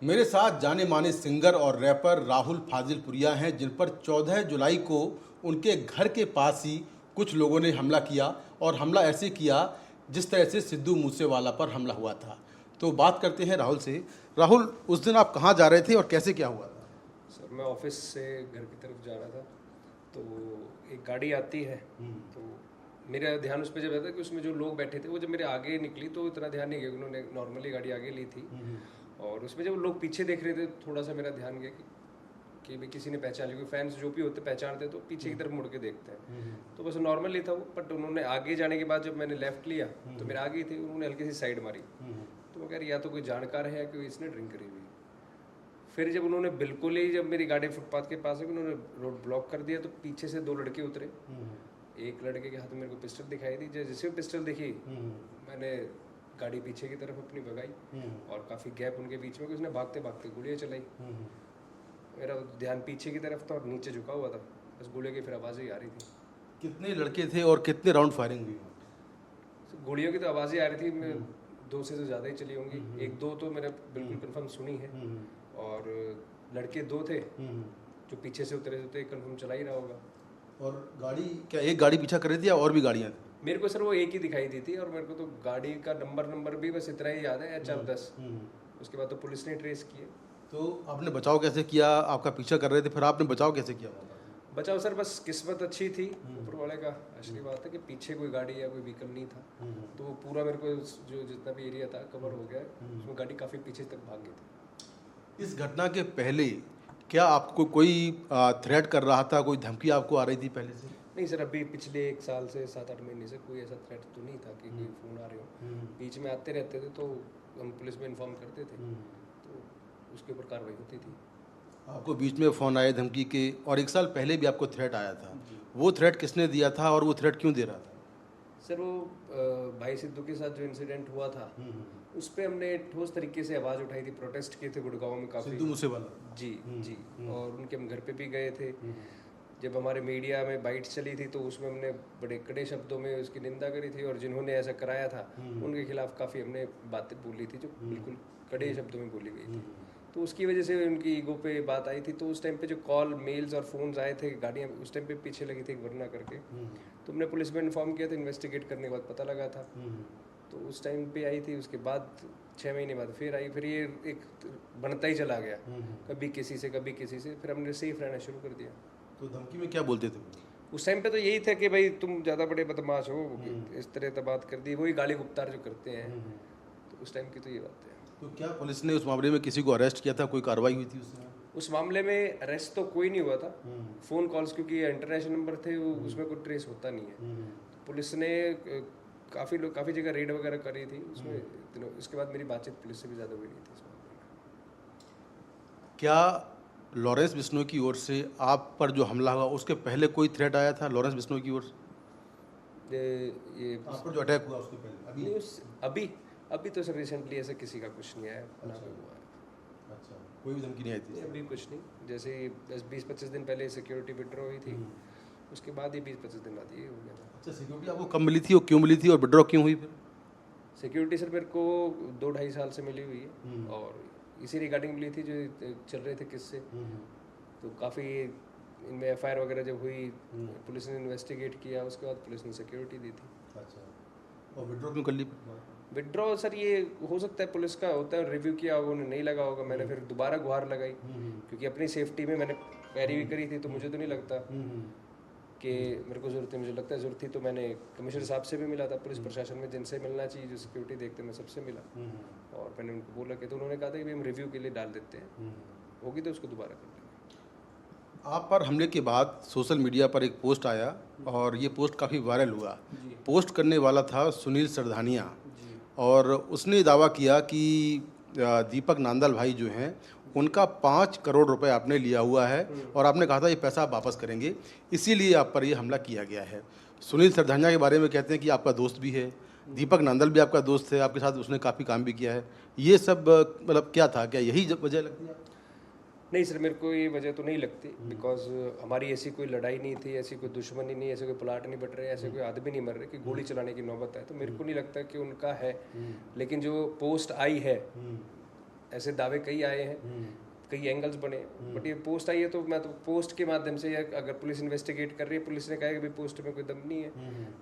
मेरे साथ जाने माने सिंगर और रैपर राहुल फाजिलपुरिया हैं, जिन पर 14 जुलाई को उनके घर के पास ही कुछ लोगों ने हमला किया, और हमला ऐसे किया जिस तरह से सिद्धू मूसेवाला पर हमला हुआ था। तो बात करते हैं राहुल से। राहुल, उस दिन आप कहाँ जा रहे थे और कैसे क्या हुआ था? सर मैं ऑफिस से घर की तरफ जा रहा था, तो एक गाड़ी आती है। तो मेरा ध्यान उस पर जब रहता कि उसमें जो लोग बैठे थे वो जब मेरे आगे निकली तो इतना ध्यान नहीं गया, उन्होंने नॉर्मली गाड़ी आगे ली थी। और उसमें जब लोग पीछे देख रहे थे थोड़ा सा मेरा ध्यान गया कि भाई किसी ने पहचान लिया, क्योंकि फैंस जो भी होते पहचानते तो पीछे की तरफ मुड़ के देखते हैं। तो बस नॉर्मल ही था वो, बट उन्होंने आगे जाने के बाद जब मैंने लेफ्ट लिया तो मेरे आगे ही थी, उन्होंने हल्की सी साइड मारी। तो मैं कह रही या तो कोई जानकार है या कोई इसने ड्रिंक करी हुई है। फिर जब उन्होंने बिल्कुल ही जब मेरी गाड़ी फुटपाथ के पास है उन्होंने रोड ब्लॉक कर दिया, तो पीछे से दो लड़के उतरे। एक लड़के के हाथ में मेरे को पिस्टल दिखाई दी, जैसे पिस्टल दिखी मैंने गाड़ी पीछे की तरफ अपनी भगाई और काफ़ी गैप उनके बीच में, उसने भागते भागते गोलियाँ चलाई। मेरा ध्यान पीछे की तरफ था और नीचे झुका हुआ था, बस गोलियों की फिर आवाज़ें ही आ रही थी। कितने लड़के थे और कितने राउंड फायरिंग हुई? गोलियों की तो आवाज़ें आ रही थी, मैं दो से तो ज़्यादा ही चली होंगी, एक दो तो मैंने बिल्कुल कंफर्म सुनी है। और लड़के दो थे जो पीछे से उतरे थे, कंफर्म चला ही रहा होगा। और गाड़ी क्या एक गाड़ी पीछा कर रही थी या और भी गाड़ियाँ थी? मेरे को सर वो एक ही दिखाई दी थी, और मेरे को तो गाड़ी का नंबर भी बस इतना ही याद है, HR10। उसके बाद तो पुलिस ने ट्रेस किए। तो आपने बचाव कैसे किया? आपका पीछा कर रहे थे, फिर आपने बचाव कैसे किया? बचाओ सर, बस किस्मत अच्छी थी ऊपर वाले का आशीर्वाद था कि पीछे कोई गाड़ी या कोई व्हीकल नहीं था। तो वो पूरा मेरे को जो जितना भी एरिया था कवर हो गया, उसमें गाड़ी काफ़ी पीछे तक भाग गई थी। इस घटना के पहले क्या आपको कोई थ्रेट कर रहा था, कोई धमकी आपको आ रही थी पहले से? नहीं सर, अभी पिछले 1 साल से 7-8 महीने से कोई ऐसा थ्रेट तो नहीं था कि कोई फ़ोन आ रहे हो। बीच में आते रहते थे तो हम पुलिस में इन्फॉर्म करते थे, तो उसके ऊपर कार्रवाई होती थी। आपको बीच में फ़ोन आए धमकी के, और 1 साल पहले भी आपको थ्रेट आया था। वो थ्रेट किसने दिया था और वो थ्रेट क्यों दे रहा था? सर वो भाई सिद्धू के साथ जो इंसिडेंट हुआ था उस पर हमने ठोस तरीके से आवाज़ उठाई थी, प्रोटेस्ट किए थे गुड़गांव में काफ़ी। सिद्धू मूसेवाला? जी जी। और उनके हम घर पे भी गए थे। जब हमारे मीडिया में बाइट्स चली थी तो उसमें हमने बड़े कड़े शब्दों में उसकी निंदा करी थी, और जिन्होंने ऐसा कराया था उनके खिलाफ काफ़ी हमने बातें बोली थी जो बिल्कुल कड़े शब्दों में बोली गई थी। तो उसकी वजह से उनकी ईगो पे बात आई थी। तो उस टाइम पे जो कॉल मेल्स और फोन्स आए थे, गाड़ियाँ उस टाइम पे पीछे लगी थी वरना करके, तो हमने पुलिस में इन्फॉर्म किया था। इन्वेस्टिगेट करने के बाद पता लगा था, तो उस टाइम पे आई थी। उसके बाद 6 महीने बाद फिर आई, फिर ये एक बनता ही चला गया, कभी किसी से कभी किसी से, फिर हमने सेफ रहना शुरू कर दिया। तो धमकी में क्या बोलते थे? उस टाइम पे तो यही था कि भाई तुम ज़्यादा बड़े बदमाश हो, इस तरह तो बात कर दी, वही गाली गुप्तार जो करते हैं। तो उस टाइम की तो ये बात है। तो क्या पुलिस ने उस मामले में किसी को अरेस्ट किया था? कोई कार्रवाई हुई थी उसमें? उस मामले में अरेस्ट तो कोई नहीं हुआ था। फ़ोन कॉल्स क्योंकि इंटरनेशनल नंबर थे, वो उसमें कोई ट्रेस होता नहीं है। तो पुलिस ने काफ़ी जगह रेड वगैरह करी थी उसमें। इसके बाद मेरी बातचीत पुलिस से भी ज़्यादा हुई नहीं थी इस मामले में। क्या लॉरेंस बिश्नोई की ओर से आप पर जो हमला हुआ उसके पहले कोई थ्रेट आया था लॉरेंस बिश्नोई की ओर से? ये आप पर जो अटैक हुआ उसके पहले? नहीं, अभी तो सर रिसेंटली ऐसा किसी का कुछ नहीं आया, ना कोई हुआ है। अच्छा, कोई भी धमकी नहीं आई थी? अभी कुछ नहीं। जैसे 20-25 दिन पहले सिक्योरिटी विड्रॉ हुई थी, उसके बाद ही 20-25 दिन बाद ये हो गया था। अच्छा, सिक्योरिटी आपको कब मिली थी और क्यों मिली थी और विड्रॉ क्यों हुई फिर? सिक्योरिटी सर मेरे को 2-2.5 साल से मिली हुई है, और इसी रिगार्डिंग मिली थी जो चल रहे थे किससे। तो काफ़ी इनमें FIR वगैरह जब हुई, पुलिस ने इन्वेस्टिगेट किया, उसके बाद पुलिस ने सिक्योरिटी दी थी। अच्छा, और विड्रॉ क्यों कर ली? विड्रॉ सर ये हो सकता है पुलिस का होता है, रिव्यू किया होगा, उन्हें नहीं लगा होगा। मैंने फिर दोबारा गुहार लगाई, क्योंकि अपनी सेफ्टी में मैंने पैरवी करी थी, तो मुझे तो नहीं लगता कि मेरे को ज़रूरत है। मुझे लगता है ज़रूरत थी, तो मैंने कमिश्नर साहब से भी मिला था, पुलिस प्रशासन में जिनसे मिलना चाहिए, जो सिक्योरिटी देखते मैं सबसे मिला, और मैंने उनको बोला कि, तो उन्होंने कहा था कि हम रिव्यू के लिए डाल देते हैं, होगी तो उसको दोबारा कर देंगे। आप पर हमले के बाद सोशल मीडिया पर एक पोस्ट आया और ये पोस्ट काफ़ी वायरल हुआ। पोस्ट करने वाला था सुनील सरधानिया, और उसने दावा किया कि दीपक नांदल भाई जो हैं उनका 5 करोड़ रुपए आपने लिया हुआ है, और आपने कहा था ये पैसा आप वापस करेंगे, इसीलिए आप पर ये हमला किया गया है। सुनील सरधानिया के बारे में कहते हैं कि आपका दोस्त भी है, दीपक नांदल भी आपका दोस्त है, आपके साथ उसने काफ़ी काम भी किया है। ये सब मतलब क्या था? क्या यही वजह लगती है? नहीं सर, मेरे को ये वजह तो नहीं लगती, बिकॉज हमारी ऐसी कोई लड़ाई नहीं थी, ऐसी कोई दुश्मनी नहीं, ऐसे कोई प्लाट नहीं बट रहे, ऐसे कोई आदमी नहीं मर रहे कि गोली चलाने की नौबत है। तो मेरे को नहीं लगता कि उनका है। लेकिन जो पोस्ट आई है ऐसे दावे कई आए हैं, कई एंगल्स बने, बट ये पोस्ट आई है तो मैं तो पोस्ट के माध्यम से, अगर पुलिस इन्वेस्टिगेट कर रही है, पुलिस ने कहा कि भाई पोस्ट में कोई दम नहीं है,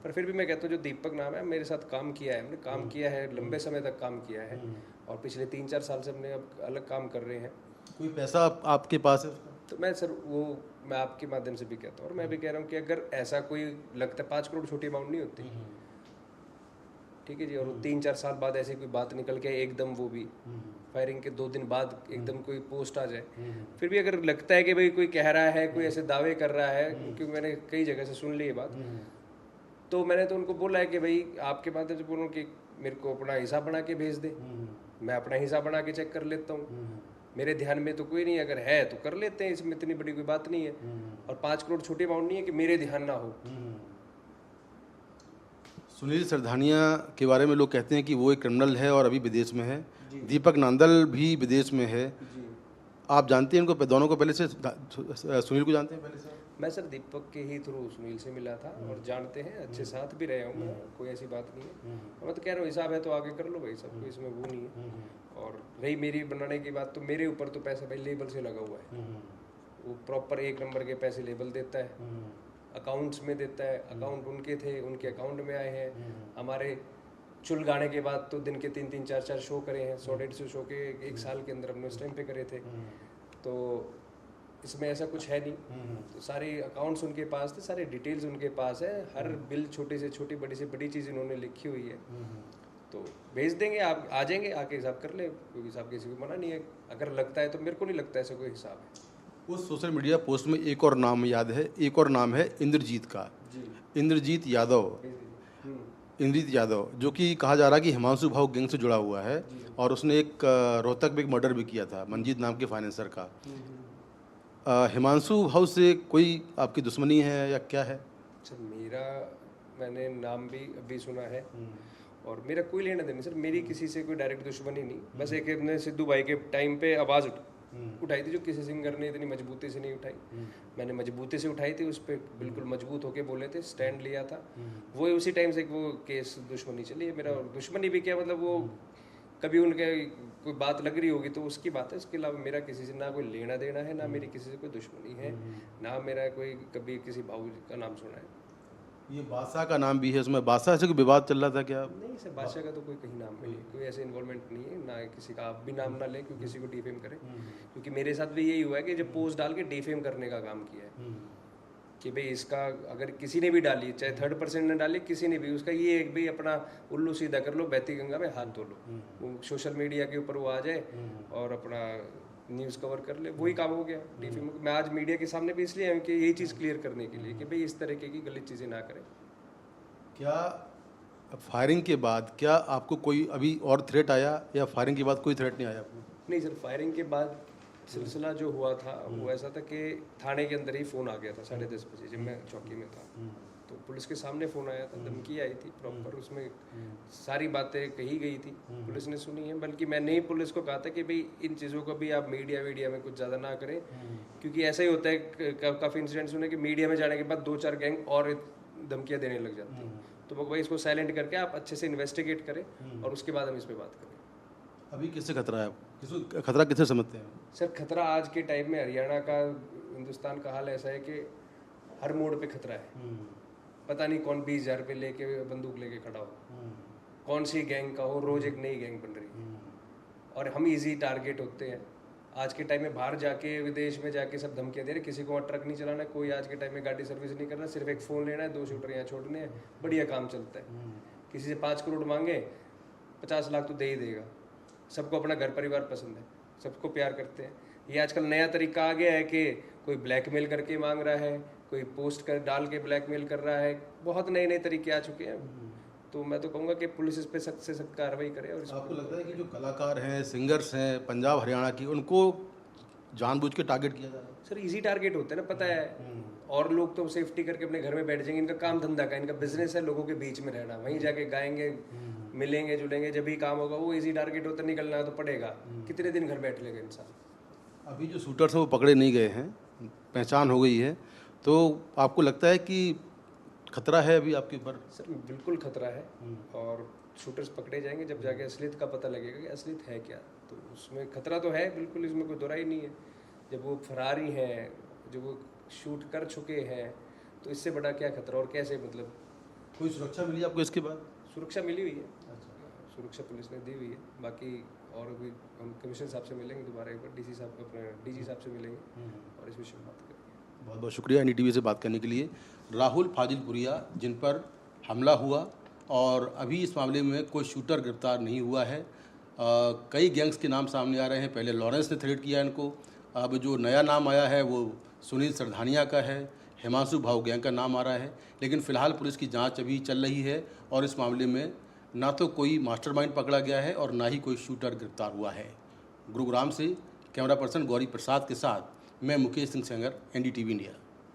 पर फिर भी मैं कहता हूँ जो दीपक नाम है, मेरे साथ काम किया है, हमने काम किया है, लंबे समय तक काम किया है, और पिछले 3-4 साल से हमने अब अलग काम कर रहे हैं। कोई पैसा आपके पास है? तो मैं सर वो मैं आपके माध्यम से भी कहता हूँ, और मैं भी कह रहा हूँ कि अगर ऐसा कोई लगता है, 5 करोड़ छोटी अमाउंट नहीं होती, ठीक है जी, और 3-4 साल बाद ऐसी कोई बात निकल के एकदम, वो भी फायरिंग के 2 दिन बाद एकदम कोई पोस्ट आ जाए, फिर भी अगर लगता है कि भाई कोई कह रहा है, कोई ऐसे दावे कर रहा है, क्योंकि मैंने कई जगह से सुन ली ये बात, तो मैंने तो उनको बोला है कि भाई आपके माध्यम से बोलूँ कि मेरे को अपना हिसाब बना के भेज दे, मैं अपना हिसाब बना के चेक कर लेता हूँ, मेरे ध्यान में तो कोई नहीं, अगर है तो कर लेते हैं, इसमें इतनी बड़ी कोई बात नहीं है, और 5 करोड़ छोटी अमाउंट नहीं है कि मेरे ध्यान ना हो। सुनील सरधानिया के बारे में लोग कहते हैं कि वो एक क्रिमिनल है और अभी विदेश में है, दीपक नांदल भी विदेश में है, आप जानते हैं इनको दोनों को पहले से? सुनील को जानते हैं पहले से? मैं सर दीपक के ही थ्रू सुनील से मिला था, और जानते हैं, अच्छे साथ भी रहे हूँ मैं, कोई ऐसी बात नहीं है, मैं तो कह रहा हूँ हिसाब है तो आगे कर लो भाई, सब कोई इसमें वो नहीं है। और रही मेरी बनाने की बात, तो मेरे ऊपर तो पैसा भाई लेबल से लगा हुआ है, वो प्रॉपर 1 नंबर के पैसे लेबल देता है, अकाउंट्स में देता है, अकाउंट उनके थे, उनके अकाउंट में आए हैं, हमारे चुल गाने के बाद तो दिन के 3-3, 4-4 शो करे हैं, 100-150 शो के 1 साल के अंदर हमने उस टाइम पे करे थे, तो इसमें ऐसा कुछ है नहीं, तो सारे अकाउंट्स उनके पास थे, सारे डिटेल्स उनके पास है, हर बिल छोटे से छोटी, बड़ी से बड़ी चीज़ इन्होंने लिखी हुई है, तो भेज देंगे, आप आ जाएंगे, आके हिसाब कर ले, कोई हिसाब किसी को मना नहीं है, अगर लगता है तो, मेरे को नहीं लगता ऐसा कोई हिसाब है। उस सोशल मीडिया पोस्ट में एक और नाम याद है, एक और नाम है इंद्रजीत का, इंद्रजीत यादव, इंद्रजीत यादव, जो कि कहा जा रहा है कि हिमांशु भाऊ गैंग से जुड़ा हुआ है, और उसने एक रोहतक में एक मर्डर भी किया था मंजीत नाम के फाइनेंसर का। हिमांशु भाऊ से कोई आपकी दुश्मनी है या क्या है? सर मैंने नाम भी अभी सुना है, और मेरा कोई लेना देना सर, मेरी किसी से कोई डायरेक्ट दुश्मनी नहीं, बस एक अपने सिद्धू भाई के टाइम पे आवाज़ उठाई थी, जो किसी सिंगर ने इतनी मजबूती से नहीं उठाई, मैंने मजबूती से उठाई थी, उस पर बिल्कुल मजबूत होके बोले थे, स्टैंड लिया था, वो उसी टाइम से वो केस दुश्मनी चली है। मेरा दुश्मनी भी क्या, मतलब वो कभी उनके कोई बात लग रही होगी तो उसकी बात है, उसके अलावा मेरा किसी से ना कोई लेना देना है, ना मेरी किसी से कोई दुश्मनी है, ना मेरा कोई कभी किसी भाऊ का नाम सुना है। ये बादशाह का नाम भी है उसमें, बादशाह से कोई विवाद चल रहा था क्या? नहीं सर, बादशाह का तो कोई कहीं नाम नहीं है, कोई ऐसे इन्वॉल्वमेंट नहीं है, ना किसी का आप भी नाम ना लें क्योंकि किसी को डिफेम करें, क्योंकि मेरे साथ भी यही हुआ है कि जब पोस्ट डाल के डिफेम करने का काम किया है, कि भाई इसका अगर किसी ने भी डाली, चाहे 3rd पर्सन ने डाली, किसी ने भी, उसका ये एक भाई अपना उल्लू सीधा कर लो, बहती गंगा में हाथ धो लो, वो सोशल मीडिया के ऊपर वो आ जाए और अपना न्यूज़ कवर कर ले, वही काम हो गया डिफेम। मैं आज मीडिया के सामने भी इसलिए हूँ कि यही चीज़ क्लियर करने के लिए कि भाई इस तरीके की गलत चीज़ें ना करें। क्या फायरिंग के बाद क्या आपको कोई अभी और थ्रेट आया, या फायरिंग के बाद कोई थ्रेट नहीं आया आपको? नहीं सर, फायरिंग के बाद सिलसिला जो हुआ था वो ऐसा था कि थाने के अंदर ही फ़ोन आ गया था 10:30 बजे, जब मैं चौकी में था, तो पुलिस के सामने फ़ोन आया था, धमकी आई थी प्रॉपर, उसमें सारी बातें कही गई थी, पुलिस ने सुनी है, बल्कि मैंने ही पुलिस को कहा था कि भाई इन चीज़ों को भी आप मीडिया में कुछ ज़्यादा ना करें, क्योंकि ऐसा ही होता है, काफ़ी इंसिडेंट सुने कि मीडिया में जाने के बाद 2-4 गैंग और धमकियाँ देने लग जाती हैं, तो वो भाई इसको साइलेंट करके आप अच्छे से इन्वेस्टिगेट करें और उसके बाद हम इस पर बात करें। अभी किससे खतरा है? खतरा किससे समझते हैं? सर खतरा आज के टाइम में हरियाणा का, हिंदुस्तान का हाल ऐसा है कि हर मोड़ पे खतरा है, पता नहीं कौन 20,000 रुपये लेके बंदूक लेके खड़ा हो, कौन सी गैंग का हो, रोज एक नई गैंग बन रही है, और हम इजी टारगेट होते हैं। आज के टाइम में बाहर जाके, विदेश में जाके सब धमकियाँ दे रहे, किसी को ट्रक नहीं चलाना, कोई आज के टाइम में गाड़ी सर्विस नहीं करना, सिर्फ एक फ़ोन लेना है, 2 शूटर यहाँ छोड़ने हैं, बढ़िया काम चलता है। किसी से 5 करोड़ मांगे, 50 लाख तो दे ही देगा। सबको अपना घर परिवार पसंद है, सबको प्यार करते हैं। ये आजकल नया तरीका आ गया है कि कोई ब्लैकमेल करके मांग रहा है, कोई पोस्ट कर डाल के ब्लैकमेल कर रहा है, बहुत नए नए तरीके आ चुके हैं। तो मैं तो कहूँगा कि पुलिस इस पे सख्त से सख्त कार्रवाई करे। और आपको लगता है कि जो कलाकार हैं, सिंगर्स हैं पंजाब हरियाणा की, उनको जानबूझ के टारगेट किया जा रहा है? सर इजी टारगेट होता है ना, पता है, और लोग तो सेफ्टी करके अपने घर में बैठ जाएंगे, इनका काम धंधा का, इनका बिजनेस है लोगों के बीच में रहना, वहीं जाके गाएंगे, मिलेंगे जुलेंगे, जब भी काम होगा वो इजी टारगेट होता, निकलना तो पड़ेगा, कितने दिन घर बैठ लेगा इंसान। अभी जो शूटर्स हैं वो पकड़े नहीं गए हैं, पहचान हो गई है, तो आपको लगता है कि खतरा है अभी आपके ऊपर? सर बिल्कुल खतरा है, और शूटर्स पकड़े जाएंगे जब जाके असलियत का पता लगेगा कि असलियत है क्या। तो उसमें खतरा तो है बिल्कुल, इसमें कोई दोहराई नहीं है। जब वो फरारी हैं, जब वो शूट कर चुके हैं, तो इससे बड़ा क्या खतरा, और कैसे मतलब कोई सुरक्षा मिली आपको इसके बाद? सुरक्षा मिली हुई है, सुरक्षा पुलिस ने दी हुई है। बाकी और भी हम कमिश्नर साहब से मिलेंगे दोबारा एक बार, डीसी साहब अपने डीजी साहब से मिलेंगे और इस विषय में बात करेंगे। बहुत बहुत शुक्रिया NDTV से बात करने के लिए। राहुल फाजिलपुरिया जिन पर हमला हुआ और अभी इस मामले में कोई शूटर गिरफ्तार नहीं हुआ है। कई गैंग्स के नाम सामने आ रहे हैं। पहले लॉरेंस ने थ्रेट किया इनको, अब जो नया नाम आया है वो सुनील सरधानिया का है, हिमांशु भाऊ गैंग का नाम आ रहा है। लेकिन फ़िलहाल पुलिस की जांच अभी चल रही है और इस मामले में ना तो कोई मास्टरमाइंड पकड़ा गया है और ना ही कोई शूटर गिरफ्तार हुआ है। गुरुग्राम से कैमरा पर्सन गौरी प्रसाद के साथ मैं मुकेश सिंह सेंगर, NDTV इंडिया।